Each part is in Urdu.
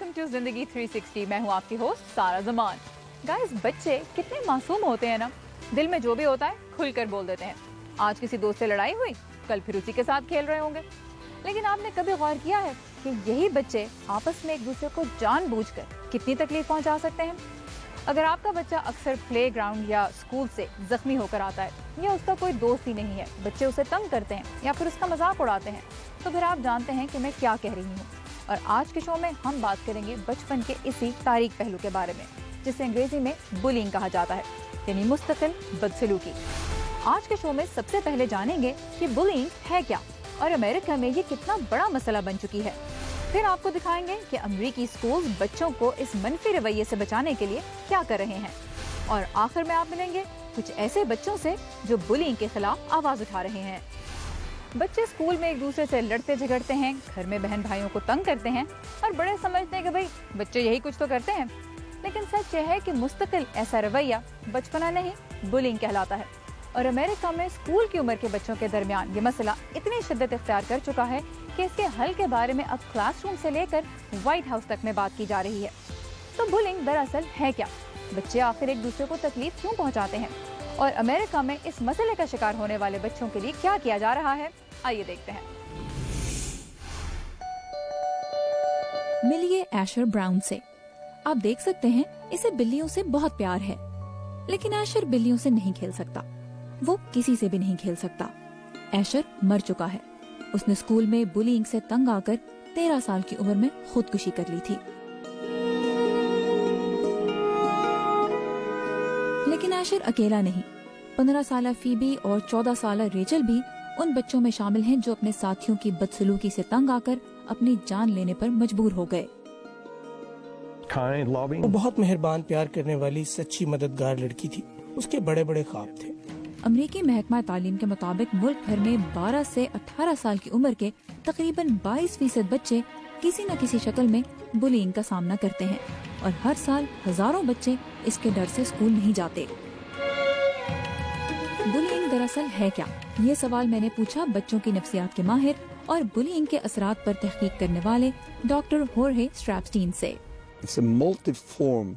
ویلکم ٹو زندگی 360. میں ہوں آپ کی ہوسٹ سارا زمان. گائز, بچے کتنے معصوم ہوتے ہیں نا, دل میں جو بھی ہوتا ہے کھل کر بول دیتے ہیں. آج کسی دوست سے لڑائی ہوئی, کل پھر اسی کے ساتھ کھیل رہے ہوں گے. لیکن آپ نے کبھی غور کیا ہے کہ یہی بچے آپس میں ایک دوسرے کو جان بوجھ کر کتنی تکلیف پہنچا سکتے ہیں؟ اگر آپ کا بچہ اکثر پلے گراؤنڈ یا اسکول سے زخمی ہو کر آتا ہے, یا اس کا کوئی دوست ہی نہیں ہے, بچے اسے تنگ کرتے ہیں یا پھر اس کا مذاق اڑاتے ہیں, تو پھر آپ جانتے ہیں کہ میں کیا کہہ رہی ہوں. اور آج کے شو میں ہم بات کریں گے بچپن کے اسی تاریک پہلو کے بارے میں, جسے انگریزی میں بلینگ کہا جاتا ہے, یعنی مستقل بدسلوکی. آج کے شو میں سب سے پہلے جانیں گے کہ بلینگ ہے کیا اور امریکہ میں یہ کتنا بڑا مسئلہ بن چکی ہے. پھر آپ کو دکھائیں گے کہ امریکی اسکول بچوں کو اس منفی رویے سے بچانے کے لیے کیا کر رہے ہیں. اور آخر میں آپ ملیں گے کچھ ایسے بچوں سے جو بلینگ کے خلاف آواز اٹھا رہے ہیں. بچے اسکول میں ایک دوسرے سے لڑتے جھگڑتے ہیں, گھر میں بہن بھائیوں کو تنگ کرتے ہیں, اور بڑے سمجھتے ہیں کہ بھائی بچے یہی کچھ تو کرتے ہیں. لیکن سچ یہ ہے کہ مستقل ایسا رویہ بچپنا نہیں, بلینگ کہلاتا ہے. اور امریکہ میں اسکول کی عمر کے بچوں کے درمیان یہ مسئلہ اتنی شدت اختیار کر چکا ہے کہ اس کے حل کے بارے میں اب کلاس روم سے لے کر وائٹ ہاؤس تک میں بات کی جا رہی ہے. تو بلینگ دراصل ہے کیا, بچے آخر ایک دوسرے کو تکلیف کیوں پہنچاتے ہیں, اور امریکہ میں اس مسئلے کا شکار ہونے والے بچوں کے لیے کیا کیا جا رہا ہے, آئیے دیکھتے ہیں. ملیے ایشر براؤن سے. آپ دیکھ سکتے ہیں اسے بلیوں سے بہت پیار ہے, لیکن ایشر بلیوں سے نہیں کھیل سکتا, وہ کسی سے بھی نہیں کھیل سکتا. ایشر مر چکا ہے. اس نے اسکول میں بلینگ سے تنگ آ کر 13 سال کی عمر میں خودکشی کر لی تھی. لیکن ایشر اکیلا نہیں. 15 سالہ فیبی اور 14 سالہ ریچل بھی ان بچوں میں شامل ہیں جو اپنے ساتھیوں کی بدسلوکی سے تنگ آ کر اپنی جان لینے پر مجبور ہو گئے. وہ بہت مہربان, پیار کرنے والی, سچی مددگار لڑکی تھی. اس کے بڑے بڑے خواب تھے. امریکی محکمہ تعلیم کے مطابق ملک بھر میں 12 سے 18 سال کی عمر کے تقریباً 22% بچے کسی نہ کسی شکل میں بلینگ کا سامنا کرتے ہیں, اور ہر سال ہزاروں بچے اس کے ڈر سے اسکول نہیں جاتے. بلینگ دراصل ہے کیا, یہ سوال میں نے پوچھا بچوں کی نفسیات کے ماہر اور بلینگ کے اثرات پر تحقیق کرنے والے ڈاکٹر ہورہے اسٹریپسٹین سے. It's a multiform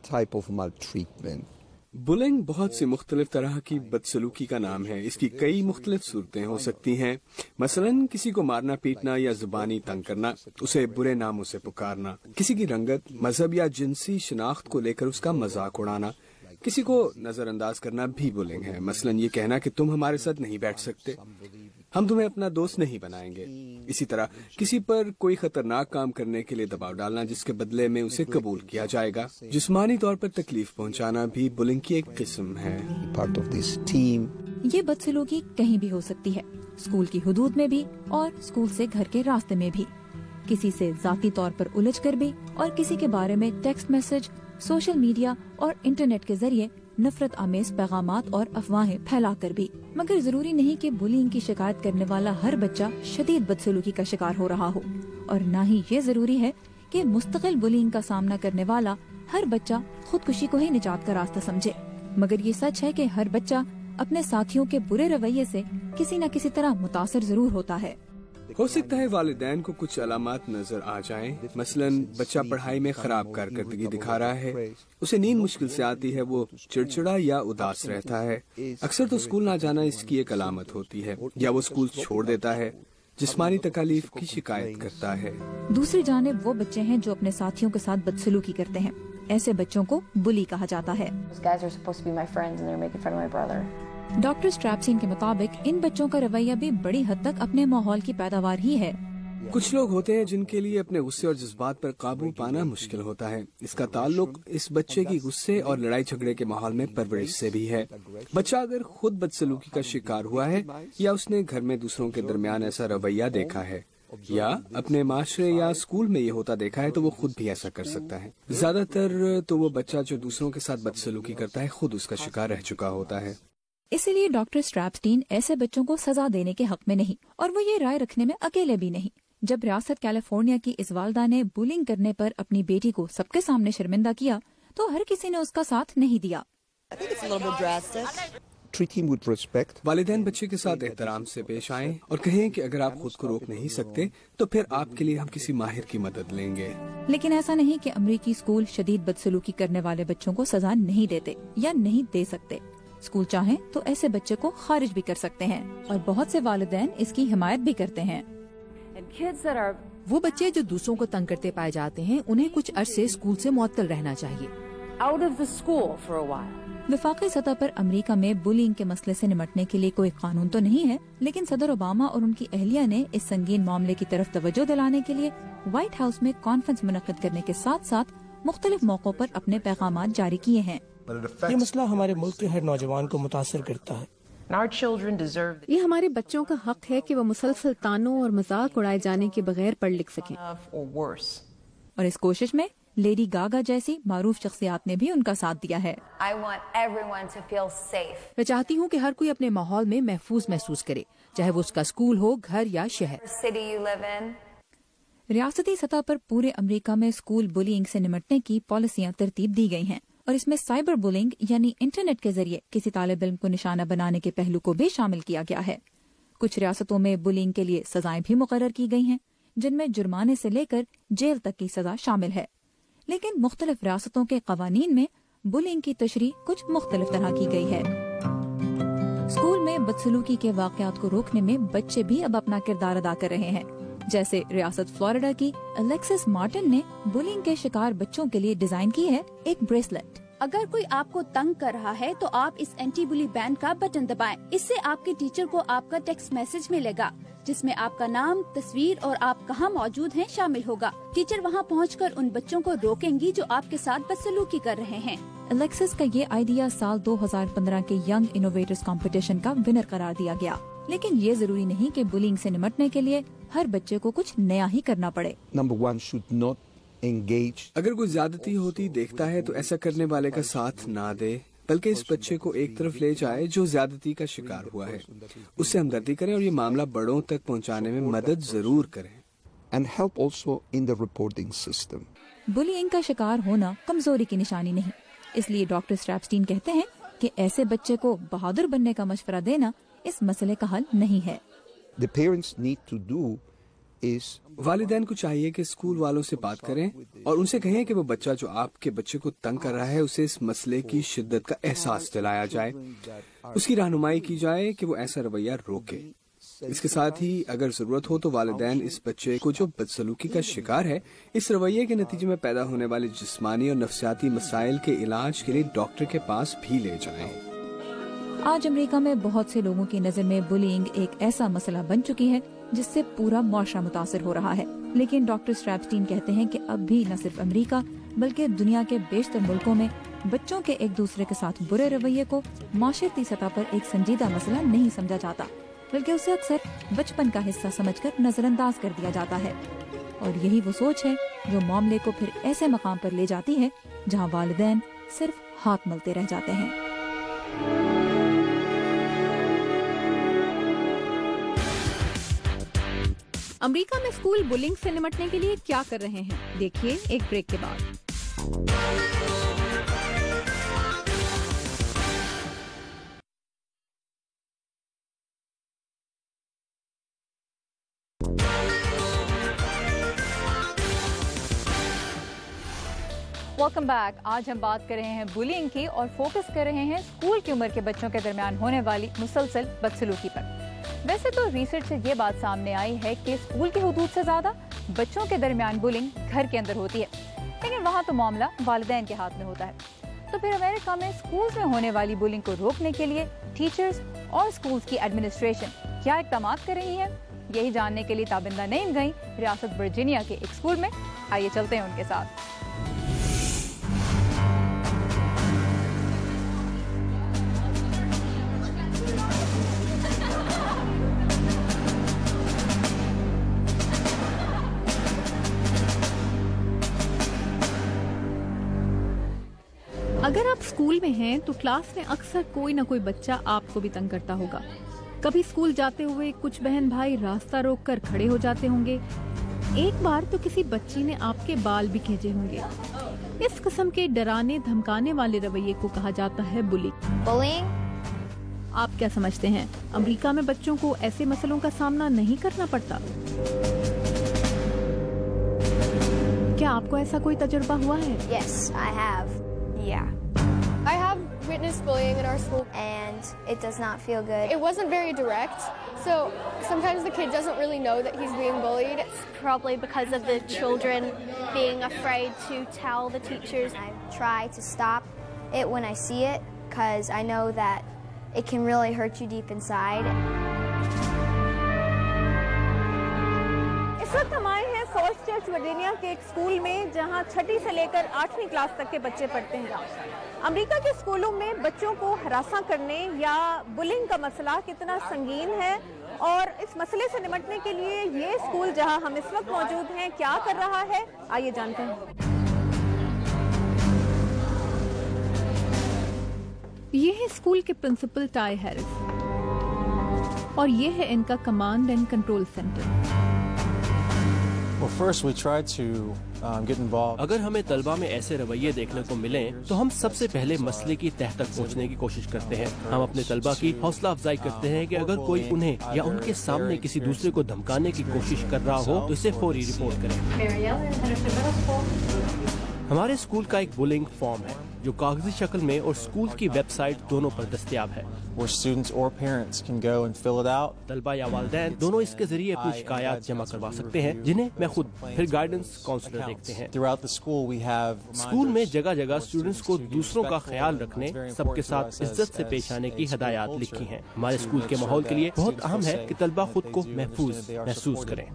type of maltreatment. Bullying بہت سی مختلف طرح کی بدسلوکی کا نام ہے. اس کی کئی مختلف صورتیں ہو سکتی ہیں. مثلاً کسی کو مارنا پیٹنا یا زبانی تنگ کرنا, اسے برے ناموں سے پکارنا, کسی کی رنگت, مذہب یا جنسی شناخت کو لے کر اس کا مذاق اڑانا, کسی کو نظر انداز کرنا بھی بلنگ ہے. مثلاً یہ کہنا کہ تم ہمارے ساتھ نہیں بیٹھ سکتے, ہم تمہیں اپنا دوست نہیں بنائیں گے. اسی طرح کسی پر کوئی خطرناک کام کرنے کے لیے دباؤ ڈالنا جس کے بدلے میں اسے قبول کیا جائے گا. جسمانی طور پر تکلیف پہنچانا بھی بلنگ کی ایک قسم ہے. یہ بدسلوکی کہیں بھی ہو سکتی ہے, اسکول کی حدود میں بھی اور اسکول سے گھر کے راستے میں بھی, کسی سے ذاتی طور پر الجھ کر بھی, اور کسی کے بارے میں ٹیکسٹ میسج, سوشل میڈیا اور انٹرنیٹ کے ذریعے نفرت آمیز پیغامات اور افواہیں پھیلا کر بھی. مگر ضروری نہیں کہ بلینگ کی شکایت کرنے والا ہر بچہ شدید بدسلوکی کا شکار ہو رہا ہو, اور نہ ہی یہ ضروری ہے کہ مستقل بلینگ کا سامنا کرنے والا ہر بچہ خودکشی کو ہی نجات کا راستہ سمجھے. مگر یہ سچ ہے کہ ہر بچہ اپنے ساتھیوں کے برے رویے سے کسی نہ کسی طرح متاثر ضرور ہوتا ہے. ہو سکتا ہے والدین کو کچھ علامات نظر آ جائیں. مثلاً بچہ پڑھائی میں خراب کارکردگی دکھا رہا ہے, اسے نیند مشکل سے آتی ہے, وہ چڑچڑا یا اداس رہتا ہے. اکثر تو اسکول نہ جانا اس کی ایک علامت ہوتی ہے, یا وہ اسکول چھوڑ دیتا ہے. جسمانی تکالیف کی شکایت کرتا ہے. دوسری جانب وہ بچے ہیں جو اپنے ساتھیوں کے ساتھ بدسلوکی کرتے ہیں. ایسے بچوں کو بلی کہا جاتا ہے. ڈاکٹر اسٹریپسین کے مطابق ان بچوں کا رویہ بھی بڑی حد تک اپنے ماحول کی پیداوار ہی ہے. کچھ لوگ ہوتے ہیں جن کے لیے اپنے غصے اور جذبات پر قابو پانا مشکل ہوتا ہے. اس کا تعلق اس بچے کی غصے اور لڑائی جھگڑے کے ماحول میں پرورش سے بھی ہے. بچہ اگر خود بدسلوکی کا شکار ہوا ہے, یا اس نے گھر میں دوسروں کے درمیان ایسا رویہ دیکھا ہے, یا اپنے معاشرے یا اسکول میں یہ ہوتا دیکھا ہے, تو وہ خود بھی ایسا کر سکتا ہے. زیادہ تر تو وہ بچہ جو دوسروں کے ساتھ بدسلوکی کرتا ہے خود اس کا شکار رہ چکا ہوتا ہے. اسی لیے ڈاکٹر اسٹریپسٹین ایسے بچوں کو سزا دینے کے حق میں نہیں, اور وہ یہ رائے رکھنے میں اکیلے بھی نہیں. جب ریاست کیلیفورنیا کی اس والدہ نے بلنگ کرنے پر اپنی بیٹی کو سب کے سامنے شرمندہ کیا, تو ہر کسی نے اس کا ساتھ نہیں دیا. treat him with respect. والدین بچے کے ساتھ احترام سے پیش آئیں اور کہیں کہ اگر آپ خود کو روک نہیں سکتے تو پھر آپ کے لیے ہم کسی ماہر کی مدد لیں گے. لیکن ایسا نہیں کہ امریکی اسکول شدید بدسلوکی کرنے والے بچوں کو سزا نہیں دیتے یا نہیں دے سکتے. اسکول چاہیں تو ایسے بچے کو خارج بھی کر سکتے ہیں اور بہت سے والدین اس کی حمایت بھی کرتے ہیں. وہ بچے جو دوسروں کو تنگ کرتے پائے جاتے ہیں انہیں کچھ عرصے اسکول سے معطل رہنا چاہیے. وفاقی سطح پر امریکہ میں بلینگ کے مسئلے سے نمٹنے کے لیے کوئی قانون تو نہیں ہے، لیکن صدر اوباما اور ان کی اہلیہ نے اس سنگین معاملے کی طرف توجہ دلانے کے لیے وائٹ ہاؤس میں کانفرنس منعقد کرنے کے ساتھ ساتھ مختلف موقعوں پر اپنے پیغامات جاری کیے ہیں. یہ مسئلہ ہمارے ملک کے ہر نوجوان کو متاثر کرتا ہے. یہ ہمارے بچوں کا حق ہے کہ وہ مسلسل تانوں اور مذاق اڑائے جانے کے بغیر پڑھ لکھ سکیں. اور اس کوشش میں لیڈی گاگا جیسی معروف شخصیات نے بھی ان کا ساتھ دیا ہے. میں چاہتی ہوں کہ ہر کوئی اپنے ماحول میں محفوظ محسوس کرے، چاہے وہ اس کا اسکول ہو، گھر یا شہر. ریاستی سطح پر پورے امریکہ میں اسکول بلینگ سے نمٹنے کی پالیسیاں ترتیب دی گئی ہیں اور اس میں سائبر بلینگ یعنی انٹرنیٹ کے ذریعے کسی طالب علم کو نشانہ بنانے کے پہلو کو بھی شامل کیا گیا ہے. کچھ ریاستوں میں بلینگ کے لیے سزائیں بھی مقرر کی گئی ہیں جن میں جرمانے سے لے کر جیل تک کی سزا شامل ہے. لیکن مختلف ریاستوں کے قوانین میں بلینگ کی تشریح کچھ مختلف طرح کی گئی ہے. اسکول میں بدسلوکی کے واقعات کو روکنے میں بچے بھی اب اپنا کردار ادا کر رہے ہیں. جیسے ریاست فلوریڈا کی الیکسس مارٹن نے بلینگ کے شکار بچوں کے لیے ڈیزائن کی ہے ایک بریسلیٹ. اگر کوئی آپ کو تنگ کر رہا ہے تو آپ اس اینٹی بلی بینڈ کا بٹن دبائیں. اس سے آپ کے ٹیچر کو آپ کا ٹیکسٹ میسج ملے گا جس میں آپ کا نام، تصویر اور آپ کہاں موجود ہیں شامل ہوگا. ٹیچر وہاں پہنچ کر ان بچوں کو روکیں گی جو آپ کے ساتھ بدسلوکی کر رہے ہیں. الیکسس کا یہ آئیڈیا سال 2015 کے ینگ انوویٹرز کمپٹیشن کا ونر قرار دیا گیا. لیکن یہ ضروری نہیں کہ بلینگ سے نمٹنے کے لیے ہر بچے کو کچھ نیا ہی کرنا پڑے. Number one, should not engage. اگر کوئی زیادتی ہوتی دیکھتا ہے تو ایسا کرنے والے کا ساتھ نہ دے، بلکہ اس بچے کو ایک طرف لے جائے جو زیادتی کا شکار ہوا ہے، اس سے ہمدردی کریں اور یہ معاملہ بڑوں تک پہنچانے میں مدد ضرور کریں. And help also in the reporting system. Bullying کا شکار ہونا کمزوری کی نشانی نہیں، اس لیے ڈاکٹر اسٹریپسٹین کہتے ہیں کہ ایسے بچے کو بہادر بننے کا مشورہ دینا اس مسئلے کا حل نہیں ہے. The parents need to do is والدین کو چاہیے کہ اسکول والوں سے بات کریں اور ان سے کہیں کہ وہ بچہ جو آپ کے بچے کو تنگ کر رہا ہے اسے اس مسئلے کی شدت کا احساس دلایا جائے، اس کی رہنمائی کی جائے کہ وہ ایسا رویہ روکے. اس کے ساتھ ہی اگر ضرورت ہو تو والدین اس بچے کو جو بدسلوکی کا شکار ہے اس رویے کے نتیجے میں پیدا ہونے والے جسمانی اور نفسیاتی مسائل کے علاج کے لیے ڈاکٹر کے پاس بھی لے جائیں. آج امریکہ میں بہت سے لوگوں کی نظر میں بلینگ ایک ایسا مسئلہ بن چکی ہے جس سے پورا معاشرہ متاثر ہو رہا ہے. لیکن ڈاکٹر اسٹریپسٹین کہتے ہیں کہ اب بھی نہ صرف امریکہ بلکہ دنیا کے بیشتر ملکوں میں بچوں کے ایک دوسرے کے ساتھ برے رویے کو معاشرتی سطح پر ایک سنجیدہ مسئلہ نہیں سمجھا جاتا، بلکہ اسے اکثر بچپن کا حصہ سمجھ کر نظر انداز کر دیا جاتا ہے. اور یہی وہ سوچ ہے جو معاملے کو پھر ایسے مقام پر لے جاتی ہے جہاں والدین صرف ہاتھ ملتے رہ جاتے ہیں. امریکہ میں اسکول بلنگ سے نمٹنے کے لیے کیا کر رہے ہیں، دیکھیے ایک بریک کے بعد. Welcome back. آج ہم بات کر رہے ہیں بلینگ کی اور فوکس کر رہے ہیں اسکول کی عمر کے بچوں کے درمیان ہونے والی مسلسل بدسلوکی پر. ویسے تو ریسرچ سے یہ بات سامنے آئی ہے کہ اسکول کی حدود سے زیادہ بچوں کے درمیان بلنگ گھر کے اندر ہوتی ہے، لیکن وہاں تو معاملہ والدین کے ہاتھ میں ہوتا ہے. تو پھر امریکہ میں اسکولز میں ہونے والی بلنگ کو روکنے کے لیے ٹیچرز اور اسکولز کی ایڈمنسٹریشن کیا اقدامات کر رہی ہے، یہی جاننے کے لیے تابندہ نعیم گئیں ریاست ورجینیا کے ایک اسکول میں. آئیے چلتے ہیں ان کے ساتھ. اگر آپ اسکول میں ہیں تو کلاس میں اکثر کوئی نہ کوئی بچہ آپ کو بھی تنگ کرتا ہوگا. کبھی اسکول جاتے ہوئے کچھ بہن بھائی راستہ روک کر کھڑے ہو جاتے ہوں گے. ایک بار تو کسی بچی نے آپ کے بال بھی کھینچے ہوں گے. اس قسم کے ڈرانے دھمکانے والے رویے کو کہا جاتا ہے بلنگ. آپ کیا سمجھتے ہیں امریکہ میں بچوں کو ایسے مسئلوں کا سامنا نہیں کرنا پڑتا؟ کیا آپ کو ایسا کوئی تجربہ ہوا ہے؟ Yes, I have. Yeah. I have witnessed bullying in our school and it does not feel good. It wasn't very direct, so sometimes the kid doesn't really know that he's being bullied. It's probably because of the children being afraid to tell the teachers. I try to stop it when I see it because I know that it can really hurt you deep inside. اس وقت ہم آئے ہیں فالس چرچ ورجینیا کے ایک اسکول میں جہاں 6ٹھی سے لے کر 8ویں کلاس تک کے بچے پڑھتے ہیں. امریکہ کے اسکولوں میں بچوں کو ہراساں کرنے یا بلنگ کا مسئلہ کتنا سنگین ہے اور اس مسئلے سے نمٹنے کے لیے یہ اسکول جہاں ہم اس وقت موجود ہیں کیا کر رہا ہے، آئیے جانتے ہیں. یہ ہے اسکول کے پرنسپل ٹائی ہیرس اور یہ ہے ان کا کمانڈ اینڈ کنٹرول سینٹر. اگر ہمیں طلبہ میں ایسے رویے دیکھنے کو ملیں تو ہم سب سے پہلے مسئلے کی تہ تک پہنچنے کی کوشش کرتے ہیں. ہم اپنے طلبہ کی حوصلہ افزائی کرتے ہیں کہ اگر کوئی انہیں یا ان کے سامنے کسی دوسرے کو دھمکانے کی کوشش کر رہا ہو تو اسے فوری رپورٹ کریں. ہمارے اسکول کا ایک بلنگ فارم ہے جو کاغذی شکل میں اور اسکول کی ویب سائٹ دونوں پر دستیاب ہے. طلبہ یا والدین دونوں اس کے ذریعے اپنی شکایات جمع کروا سکتے ہیں جنہیں میں خود پھر گائیڈنس کاؤنسلر دیکھتے ہیں. اسکول میں جگہ جگہ اسٹوڈنٹس کو دوسروں کا خیال رکھنے، سب کے ساتھ عزت سے پیش آنے کی ہدایات لکھی ہیں. ہمارے اسکول کے ماحول کے لیے بہت اہم ہے کہ طلبہ خود کو محفوظ محسوس کریں.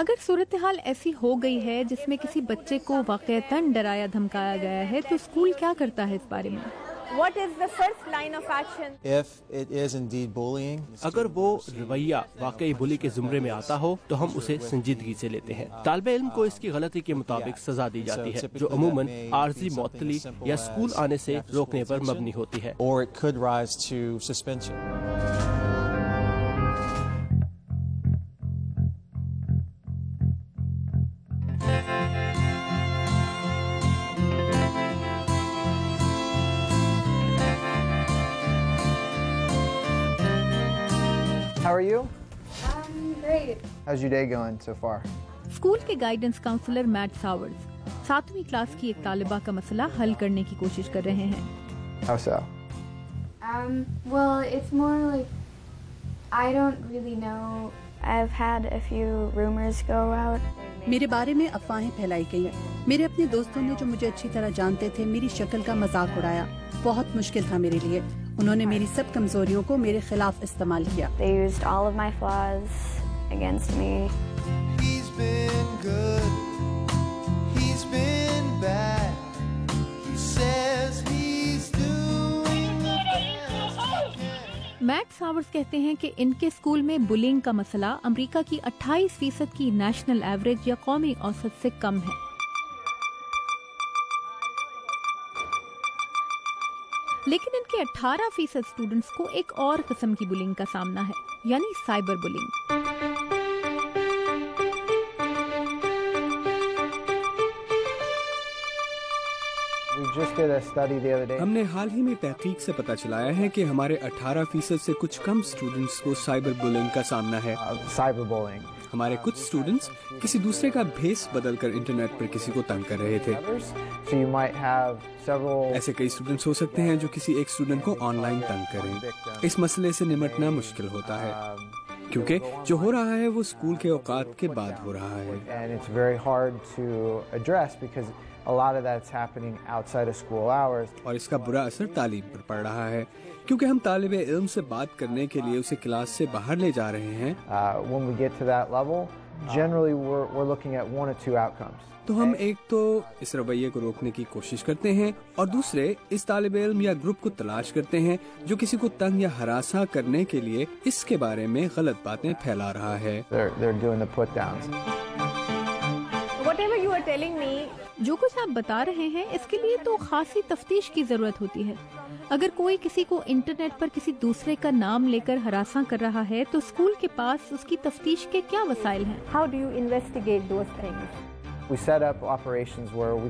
اگر صورتحال ایسی ہو گئی ہے جس میں کسی بچے کو واقعتاً ڈرایا دھمکایا گیا ہے تو اسکول کیا کرتا ہے اس بارے میں؟ What is the first line of action? If it is indeed bullying, اگر وہ رویہ واقعی بلی کے زمرے میں آتا ہو تو ہم اسے سنجیدگی سے لیتے ہیں. طالب علم کو اس کی غلطی کے مطابق سزا دی جاتی ہے جو عموماً عارضی معطلی یا اسکول آنے سے روکنے پر مبنی ہوتی ہے. or it could rise to suspension. How are you? Great. How's your day going so far? School کے گائیڈنس کاؤنسلر میٹ ساورز 7ویں کلاس کی ایک طالبہ کا مسئلہ حل کرنے کی کوشش کر رہے ہیں. How so? Well, it's more like I don't really know. I've had a few rumors go out. میرے بارے میں افواہیں پھیلائی گئی. میرے اپنے دوستوں نے جو مجھے اچھی طرح جانتے تھے میری شکل کا مذاق اڑایا. بہت مشکل تھا میرے لیے. انہوں نے میری سب کمزوریوں کو میرے خلاف استعمال کیا. They used all of my flaws against me. He's been good. He's been bad. He says he's doing the best he can. میٹ ساورز کہتے ہیں کہ ان کے اسکول میں بلنگ کا مسئلہ امریکہ کی 28% کی نیشنل ایوریج یا قومی اوسط سے کم ہے. لیکن ان کے 18% اسٹوڈنٹس کو ایک اور قسم کی بلنگ کا سامنا ہے یعنی سائبر بلنگ. ہم نے حال ہی میں تحقیق سے پتہ چلایا ہے کہ ہمارے 18% سے کچھ کم اسٹوڈنٹس کو سائبر بلنگ کا سامنا ہے. ہمارے کچھ اسٹوڈنٹس کسی دوسرے کا بھیس بدل کر انٹرنیٹ پر کسی کو تنگ کر رہے تھے. ایسے کئی اسٹوڈنٹس ہو سکتے ہیں جو کسی ایک اسٹوڈنٹ کو آن لائن تنگ کریں. اس مسئلے سے نمٹنا مشکل ہوتا ہے کیونکہ جو ہو رہا ہے وہ اسکول کے اوقات کے بعد ہو رہا ہے. اور اس کا برا اثر تعلیم پر پڑ رہا ہے کیونکہ ہم طالب علم سے بات کرنے کے لیے اسے کلاس سے باہر لے جا رہے ہیں. تو ہم ایک تو اس رویے کو روکنے کی کوشش کرتے ہیں اور دوسرے اس طالب علم یا گروپ کو تلاش کرتے ہیں جو کسی کو تنگ یا ہراساں کرنے کے لیے اس کے بارے میں غلط باتیں پھیلا رہا ہے. Whatever you are telling me, جو کچھ آپ بتا رہے ہیں اس کے لیے تو خاصی تفتیش کی ضرورت ہوتی ہے. اگر کوئی کسی کو انٹرنیٹ پر کسی دوسرے کا نام لے کر ہراساں کر رہا ہے تو اسکول کے پاس اس کی تفتیش کے کیا وسائل ہیں؟ how do you investigate those things? We set up operations where we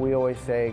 we always say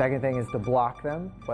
Second thing is to block them.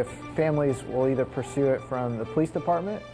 If families will either pursue it from the police department.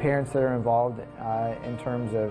Parents that are involved in terms of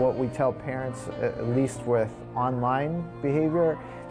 What we tell parents, at least with online behavior,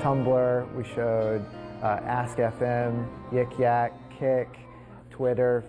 Tumblr, we showed Ask FM, Yik Yak, Kick, Twitter,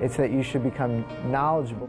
It's that you should become knowledgeable.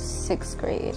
6th grade।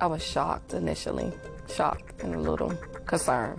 I was shocked initially, shocked and a little concerned.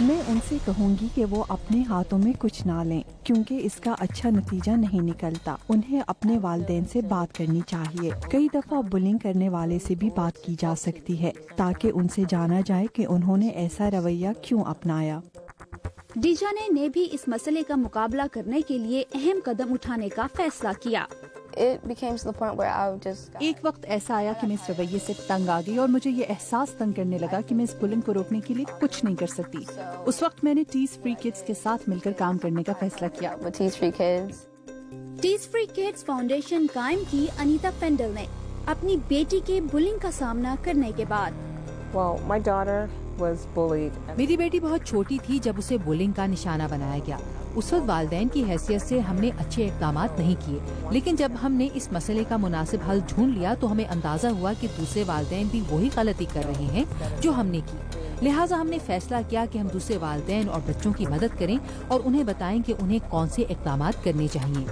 میں ان سے کہوں گی کہ وہ اپنے ہاتھوں میں کچھ نہ لیں کیونکہ اس کا اچھا نتیجہ نہیں نکلتا. انہیں اپنے والدین سے بات کرنی چاہیے. کئی دفعہ بلنگ کرنے والے سے بھی بات کی جا سکتی ہے تاکہ ان سے جانا جائے کہ انہوں نے ایسا رویہ کیوں اپنایا. ڈیجانے نے بھی اس مسئلے کا مقابلہ کرنے کے لیے اہم قدم اٹھانے کا فیصلہ کیا. ایک وقت ایسا آیا کہ میں اس رویے سے تنگ آ گئی اور مجھے یہ احساس تنگ کرنے لگا کہ میں اس بلنگ کو روکنے کے لیے کچھ نہیں کر سکتی. اس وقت میں نے ٹیز فری کڈز کے ساتھ مل کر کام کرنے کا فیصلہ کیا. ٹیز فری کڈز فاؤنڈیشن قائم کی انیتا فینڈل نے اپنی بیٹی کے بلنگ کا سامنا کرنے کے بعد. میری بیٹی بہت چھوٹی تھی جب اسے بلنگ کا نشانہ بنایا گیا. اس وقت والدین کی حیثیت سے ہم نے اچھے اقدامات نہیں کیے، لیکن جب ہم نے اس مسئلے کا مناسب حل ڈھونڈ لیا تو ہمیں اندازہ ہوا کہ دوسرے والدین بھی وہی غلطی کر رہے ہیں جو ہم نے کی. لہٰذا ہم نے فیصلہ کیا کہ ہم دوسرے والدین اور بچوں کی مدد کریں اور انہیں بتائیں کہ انہیں کون سے اقدامات کرنے چاہیے.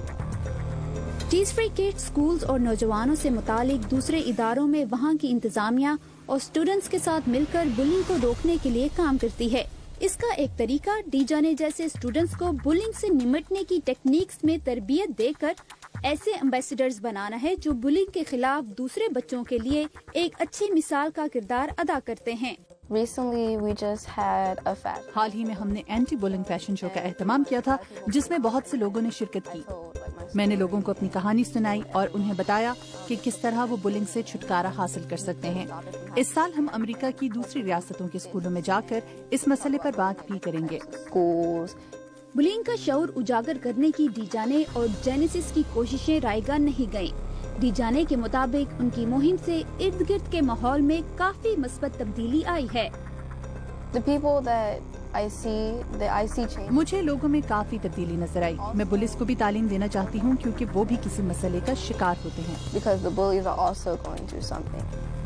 ٹیز فری کڈز اسکولز اور نوجوانوں سے متعلق دوسرے اداروں میں وہاں کی انتظامیہ اور اسٹوڈنٹس کے ساتھ مل کر بلنگ کو روکنے کے لیے کام کرتی ہے. اس کا ایک طریقہ ڈیجانے جیسے اسٹوڈنٹس کو بلنگ سے نمٹنے کی ٹیکنیکس میں تربیت دے کر ایسے ایمبیسڈرز بنانا ہے جو بلنگ کے خلاف دوسرے بچوں کے لیے ایک اچھی مثال کا کردار ادا کرتے ہیں. حال ہی میں ہم نے اینٹی بلنگ فیشن شو کا اہتمام کیا تھا جس میں بہت سے لوگوں نے شرکت کی. میں نے لوگوں کو اپنی کہانی سنائی اور انہیں بتایا کہ کس طرح وہ بلنگ سے چھٹکارا حاصل کر سکتے ہیں. اس سال ہم امریکہ کی دوسری ریاستوں کے اسکولوں میں جا کر اس مسئلے پر بات بھی کریں گے. بلنگ کا شعور اجاگر کرنے کی ڈیجانے اور جینیسس کی کوششیں رائے گاہ نہیں گئیں. ڈیجانے کے مطابق ان کی مہم سے ارد گرد کے ماحول میں کافی مثبت تبدیلی آئی ہے. مجھے لوگوں میں کافی تبدیلی نظر آئی. میں پولیس کو بھی تعلیم دینا چاہتی ہوں کیونکہ وہ بھی کسی مسئلے کا شکار ہوتے ہیں.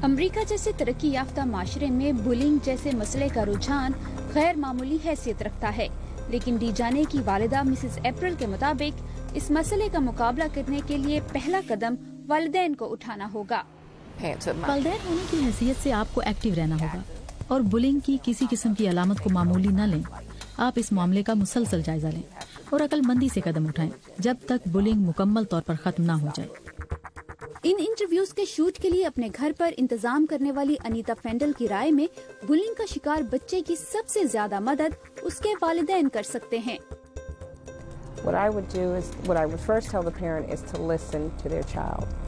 امریکہ جیسے ترقی یافتہ معاشرے میں بلنگ جیسے مسئلے کا رجحان غیر معمولی حیثیت رکھتا ہے، لیکن ڈیجانے کی والدہ مسز اپریل کے مطابق اس مسئلے کا مقابلہ کرنے کے لیے پہلا قدم والدین کو اٹھانا ہوگا. والدین ہونے کی حیثیت سے آپ کو ایکٹیو رہنا ہوگا اور بلنگ کی کسی قسم کی علامت کو معمولی نہ لیں. آپ اس معاملے کا مسلسل جائزہ لیں اور عقل مندی سے قدم اٹھائیں جب تک بلنگ مکمل طور پر ختم نہ ہو جائے. ان انٹرویوز کے شوٹ کے لیے اپنے گھر پر انتظام کرنے والی انیتا فینڈل کی رائے میں بلنگ کا شکار بچے کی سب سے زیادہ مدد اس کے والدین کر سکتے ہیں.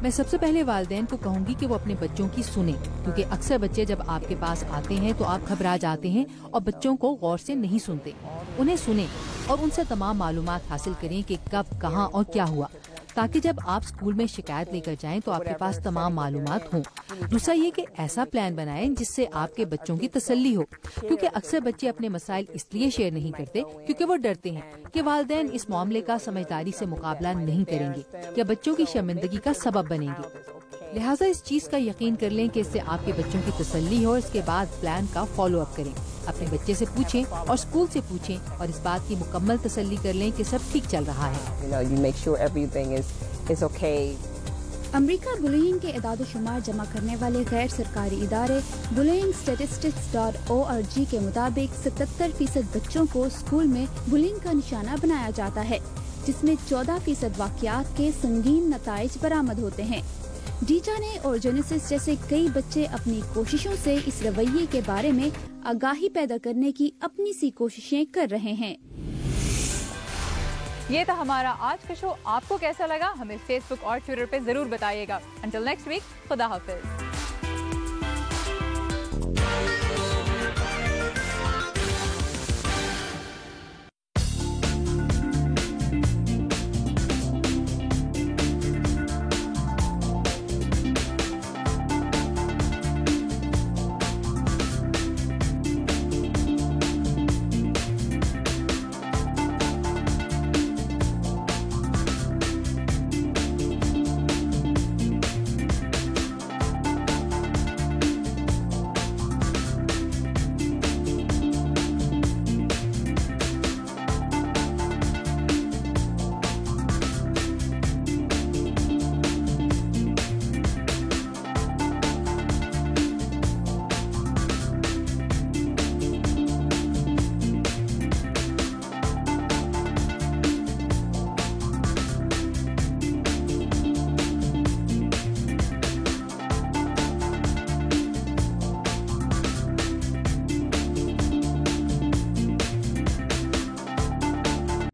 میں سب سے پہلے والدین کو کہوں گی کہ وہ اپنے بچوں کی سنیں، کیونکہ اکثر بچے جب آپ کے پاس آتے ہیں تو آپ گھبرا جاتے ہیں اور بچوں کو غور سے نہیں سنتے. انہیں سنیں اور ان سے تمام معلومات حاصل کریں کہ کب، کہاں اور کیا ہوا، تاکہ جب آپ اسکول میں شکایت لے کر جائیں تو آپ کے پاس تمام معلومات ہوں. دوسرا یہ کہ ایسا پلان بنائیں جس سے آپ کے بچوں کی تسلی ہو، کیونکہ اکثر بچے اپنے مسائل اس لیے شیئر نہیں کرتے کیونکہ وہ ڈرتے ہیں کہ والدین اس معاملے کا سمجھداری سے مقابلہ نہیں کریں گے یا بچوں کی شرمندگی کا سبب بنیں گے. لہٰذا اس چیز کا یقین کر لیں کہ اس سے آپ کے بچوں کی تسلی ہو. اس کے بعد پلان کا فالو اپ کریں. اپنے بچے سے پوچھیں اور اسکول سے پوچھیں اور اس بات کی مکمل تسلی کر لیں کہ سب ٹھیک چل رہا ہے. امریکہ بلینگ کے اعداد و شمار جمع کرنے والے غیر سرکاری ادارے bullyingstatistics.org کے مطابق 77% بچوں کو اسکول میں بلینگ کا نشانہ بنایا جاتا ہے، جس میں 14% واقعات کے سنگین نتائج برآمد ہوتے ہیں. ڈیجانے اور جینیسس جیسے کئی بچے اپنی کوششوں سے اس رویے کے بارے میں آگاہی پیدا کرنے کی اپنی سی کوششیں کر رہے ہیں. یہ تھا ہمارا آج کا شو. آپ کو کیسا لگا ہمیں فیس بک اور ٹویٹر پہ ضرور بتائیے گا. انٹل نیکسٹ ویک، خدا حافظ.